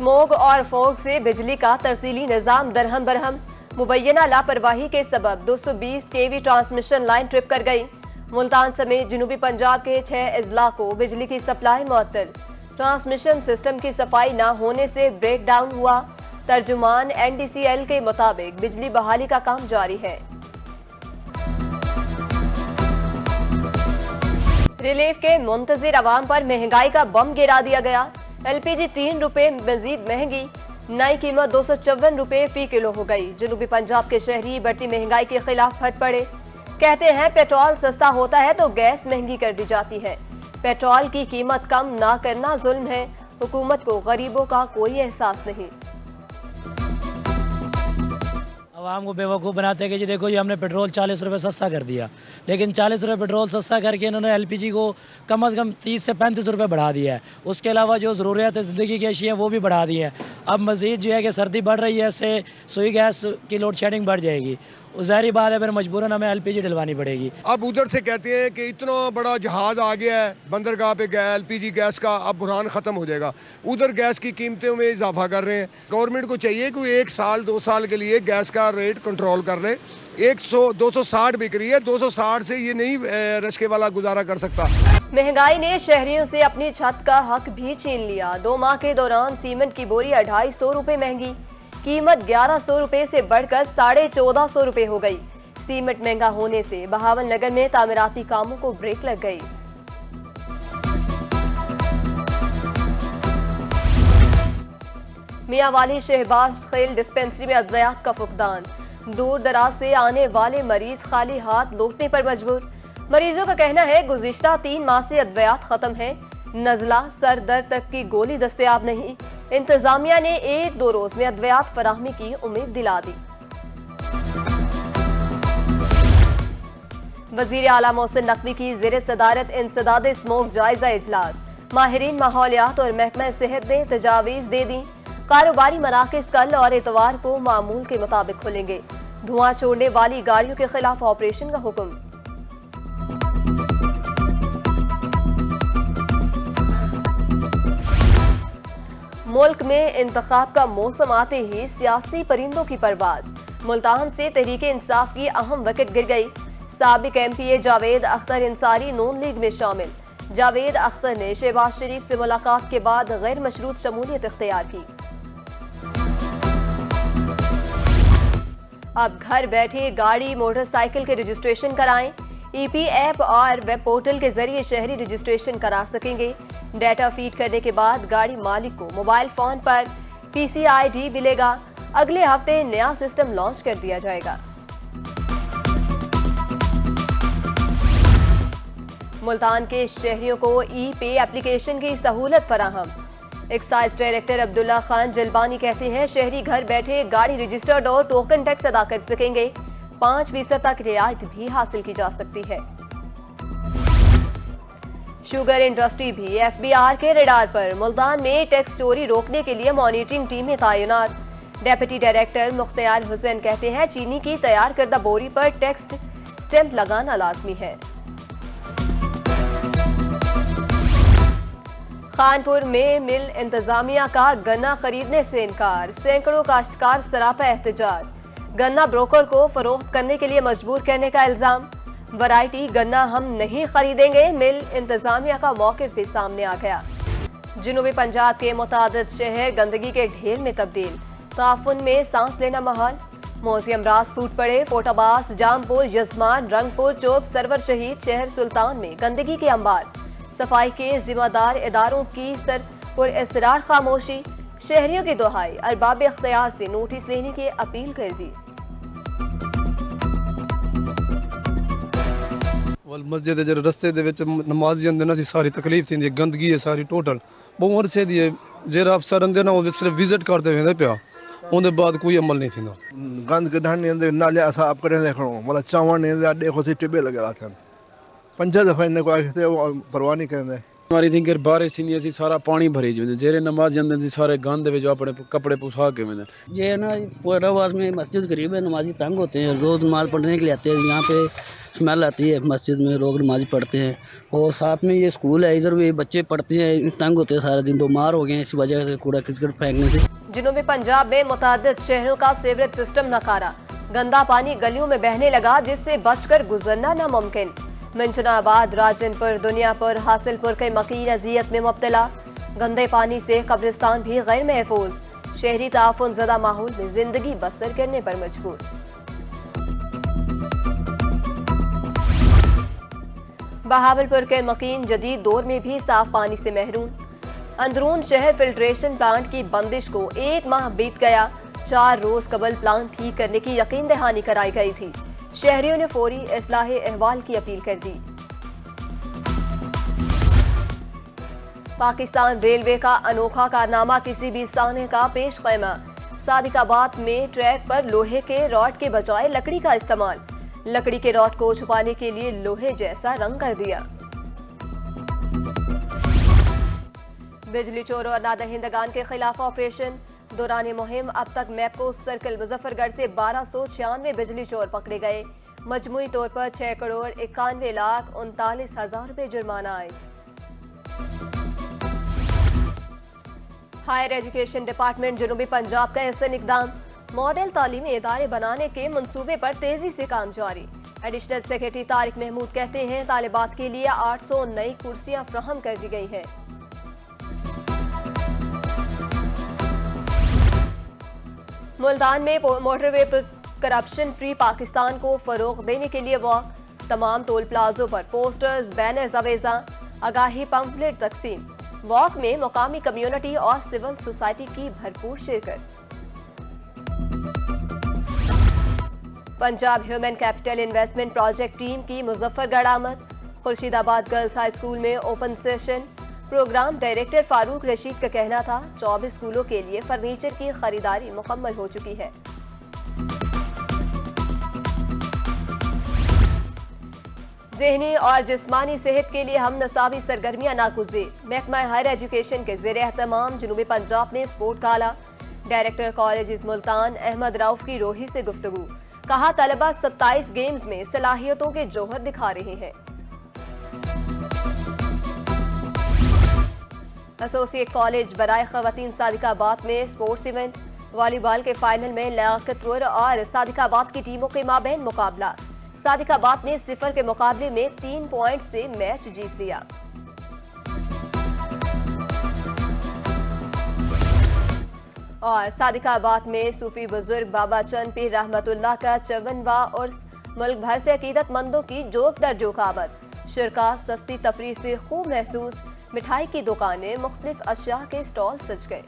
Smoke और fog से बिजली का तरसीली निजाम दरहम बरहम। मुबैना लापरवाही के सबब 220 केवी ट्रांसमिशन लाइन ट्रिप कर गई। मुल्तान समेत जनूबी पंजाब के 6 अजला को बिजली की सप्लाई मुअत्तल। ट्रांसमिशन सिस्टम की सफाई न होने से ब्रेक डाउन हुआ। तर्जुमान NDCL के मुताबिक बिजली बहाली का काम जारी है। रिलीफ के मुंतजिर अवाम पर महंगाई का बम गिरा दिया गया। LPG 3 रुपए मजीद महंगी, नई कीमत 254 रुपए फी किलो हो गई। जनूबी पंजाब के शहरी बढ़ती महंगाई के खिलाफ फट पड़े। कहते हैं पेट्रोल सस्ता होता है तो गैस महंगी कर दी जाती है। पेट्रोल की कीमत कम ना करना जुल्म है। हुकूमत को गरीबों का कोई एहसास नहीं। आवाम को बेवकूफ़ बनाते हैं कि जी देखो ये हमने पेट्रोल 40 रुपये सस्ता कर दिया, लेकिन 40 रुपये पेट्रोल सस्ता करके इन्होंने LPG को कम से कम 30 से 35 रुपये बढ़ा दिया है। उसके अलावा जो ज़रूरियात ज़िंदगी की अशिया वो भी बढ़ा दी है। अब मज़ीद जो है कि सर्दी बढ़ रही है, इससे सुई गैस की लोड शेडिंग बढ़ जाएगी। ज़ाहिर बात है फिर मजबूरन हमें LPG डलवानी पड़ेगी। अब उधर से कहते हैं कि इतना बड़ा जहाज आ गया है बंदरगाह पे LPG गैस का, अब बुरहान खत्म हो जाएगा। उधर गैस की कीमतों में इजाफा कर रहे हैं। गवर्नमेंट को चाहिए कि 1 साल 2 साल के लिए गैस का रेट कंट्रोल कर ले। 260 बिक रही है, 260 से ये नहीं रश्के वाला गुजारा कर सकता। महंगाई ने शहरियों से अपनी छत का हक भी छीन लिया। 2 माह के दौरान सीमेंट की बोरी 250 रुपए महंगी, कीमत 1100 रुपए से बढ़कर 1450 रुपए हो गई। सीमेंट महंगा होने से बहावन नगर में तामीराती कामों को ब्रेक लग गई। मियांवाली शहबाज खेल डिस्पेंसरी में अद्वियात का फुकदान। दूर दराज से आने वाले मरीज खाली हाथ लौटने पर मजबूर। मरीजों का कहना है गुज़िश्ता 3 माह से अद्वियात खत्म है। नजला सर दर्द तक की गोली दस्तयाब नहीं। इंतजामिया ने 1-2 रोज में अद्वियात फराहमी की उम्मीद दिला दी। वजीर आला मोहसिन नकवी की ज़ेर सदारत इंसदाद स्मोक जायजा इजलास। माहिरीन माहौलियात और महकमा सेहत ने तजावीज़ दे दी। कारोबारी मराकज़ कल और इतवार को मामूल के मुताबिक खुलेंगे। धुआं छोड़ने वाली गाड़ियों के खिलाफ ऑपरेशन का हुक्म। मुल्क में इंतखाब का मौसम आते ही सियासी परिंदों की परवाज। मुल्तान से तहरीक इंसाफ की अहम विकेट गिर गई। साबिक MPA जावेद अख्तर इंसारी नून लीग में शामिल। जावेद अख्तर ने शहबाज शरीफ से मुलाकात के बाद गैर मशरूत शमूलियत इख्तियार की। अब घर बैठे गाड़ी मोटरसाइकिल के रजिस्ट्रेशन कराएं। EP ऐप और वेब पोर्टल के जरिए शहरी रजिस्ट्रेशन करा सकेंगे। डाटा फीड करने के बाद गाड़ी मालिक को मोबाइल फोन पर PCID मिलेगा। अगले हफ्ते नया सिस्टम लॉन्च कर दिया जाएगा। मुल्तान के शहरियों को E-पे एप्लीकेशन की सहूलत फराहम। एक्साइज डायरेक्टर अब्दुल्ला खान जलबानी कहते हैं शहरी घर बैठे गाड़ी रजिस्टर्ड और टोकन टैक्स अदा कर सकेंगे। 5% तक रियायत भी हासिल की जा सकती है। शुगर इंडस्ट्री भी FBR के रडार पर। मुल्तान में टैक्स चोरी रोकने के लिए मॉनिटरिंग टीमें तैनात। डेप्यूटी डायरेक्टर मुख्तियार हुसैन कहते हैं चीनी की तैयार करदा बोरी पर टैक्स स्टैंप लगाना लाजमी है। खानपुर में मिल इंतजामिया का गन्ना खरीदने से इनकार। सैकड़ों काश्तकार सरापा एहतजाज। गन्ना ब्रोकर को फरोख्त करने के लिए मजबूर करने का इल्जाम। वैरायटी गन्ना हम नहीं खरीदेंगे, मिल इंतजामिया का मौक़िफ़ भी सामने आ गया। जनूबी पंजाब के मुतादिद शहर गंदगी के ढेर में तब्दील। ताफुन में सांस लेना महल। मौजी अमराज फूट पड़े। पोटाबास, जामपुर, यजमान, रंगपुर, चौक, सरवर शहीद शहर सुल्तान में गंदगी के अंबार। सफाई के जिम्मेदार इदारों की सरपुरअसरार खामोशी। शहरियों की दुहाई अरबाब इख्तियार से नोटिस लेने की अपील कर दी। मस्जिद जो रस्ते नमाजी आते ना सारी तकलीफ थी। गंदगी है सारी टोटल बहुत अर्से दी है। जो अफसर आते ना सिर्फ विजिट करते वेंदे पिया, उनके बाद कोई अमल नहीं थींदो। गंद कढाने नाले साफ करे खड़ो मतलब चावण देखो सी टिबे लगे अथन 5 दफ़ा इन परवाह नहीं करेंगे। हमारी थिंकर बारिश थी असी सारा पानी भरी जो जेरे नमाज अंदर सारे गंद जो अपने कपड़े पुसा के वेंदे। ये ना पोटाबाज में मस्जिद करीब है, नमाजी तंग होते हैं, रोज नमाज पढ़ने के लिए आते हैं। यहाँ पे स्मेल आती है। मस्जिद में लोग नमाज पढ़ते हैं और साथ में ये स्कूल है, इधर भी बच्चे पढ़ते हैं, तंग होते हैं, सारा दिन बीमार हो गए हैं इस वजह से कूड़ा करकट फेंकने से। जनूबी पंजाब में मुतअद्दिद शहरों का सीवरेज सिस्टम नकारा, गंदा पानी गलियों में बहने लगा जिससे बचकर गुजरना नामुमकिन। मंजनाबाद, राजनपुर, दुनियापुर, हासिलपुर के मकीन अजियत में मुब्तला, गंदे पानी से कब्रिस्तान भी गैर महफूज, शहरी ताफुन ज़दा माहौल में जिंदगी बसर करने पर मजबूर। बहावलपुर के मकीन जदीद दौर में भी साफ पानी से महरूम, अंदरून शहर फिल्ट्रेशन प्लांट की बंदिश को 1 माह बीत गया। 4 रोज कबल प्लांट ठीक करने की यकीन दहानी कराई गई थी। शहरियों ने फौरी इस्लाहे अहवाल की अपील कर दी। पाकिस्तान रेलवे का अनोखा कारनामा, किसी भी साने का पेश क़ैमा। सादिकाबाद में ट्रैक पर लोहे के रॉड के बजाय लकड़ी का इस्तेमाल, लकड़ी के रॉड को छुपाने के लिए लोहे जैसा रंग कर दिया। बिजली चोरों और नादहिंदगान के खिलाफ ऑपरेशन, दौरान मुहिम अब तक मैपको सर्कल मुजफ्फरगढ़ से 1296 बिजली चोर पकड़े गए। मजमूई तौर पर 6 करोड़ 91 लाख 39 हजार रुपए जुर्माना आए। हायर एजुकेशन डिपार्टमेंट जनूबी पंजाब का अहसन इकदाम, मॉडल तालीमी इदारे बनाने के मंसूबे पर तेजी से काम जारी। एडिशनल सेक्रेटरी तारिक महमूद कहते हैं तालिबात के लिए 800 नई कुर्सियां फ्राहम कर दी गई हैं। मुल्तान में मोटरवे पर करप्शन फ्री पाकिस्तान को फरोग देने के लिए वॉक, तमाम टोल प्लाजों पर पोस्टर्स, बैनर्स अवेजा, आगाही पंफलेट तकसीम। वॉक में मुकामी कम्युनिटी और सिविल सोसाइटी की भरपूर शिरकत। Punjab human capital investment project team की मुजफ्फरगढ़ आमद, खुर्शीदाबाद गर्ल्स हाई स्कूल में open session. Programme director Farooq Rashid का कहना था 24 स्कूलों के लिए फर्नीचर की खरीदारी मुकम्मल हो चुकी है। ज़हनी और जिस्मानी सेहत के लिए हम नसाबी सरगर्मियां नागुज़ीर, महकमा हायर एजुकेशन के ज़ेर एहतमाम जनूबी पंजाब में स्पोर्ट गाला। डायरेक्टर कॉलेज मुल्तान अहमद राउफ की रोही से गुफ्तगू, कहा तलबा 27 गेम्स में सलाहियतों के जौहर दिखा रहे हैं। एसोसिएट कॉलेज बराए खवातीन सादिकाबाद में स्पोर्ट्स इवेंट, वॉलीबॉल के फाइनल में लियाकतपुर और सादिकाबाद की टीमों के माबैन मुकाबला। सादिकाबाद ने 0 के मुकाबले में 3 पॉइंट से मैच जीत लिया। और सादिकाबाद में सूफी बुजुर्ग बाबा चंद पीर रहमतुल्लाह का 54वां उर्स, मुल्क भर से अकीदतमंदों की जोक दर जोकावत। शुरका सस्ती तफरीह से खूब महसूस, मिठाई की दुकानें, मुख्तलिफ अशिया के स्टॉल सज गए।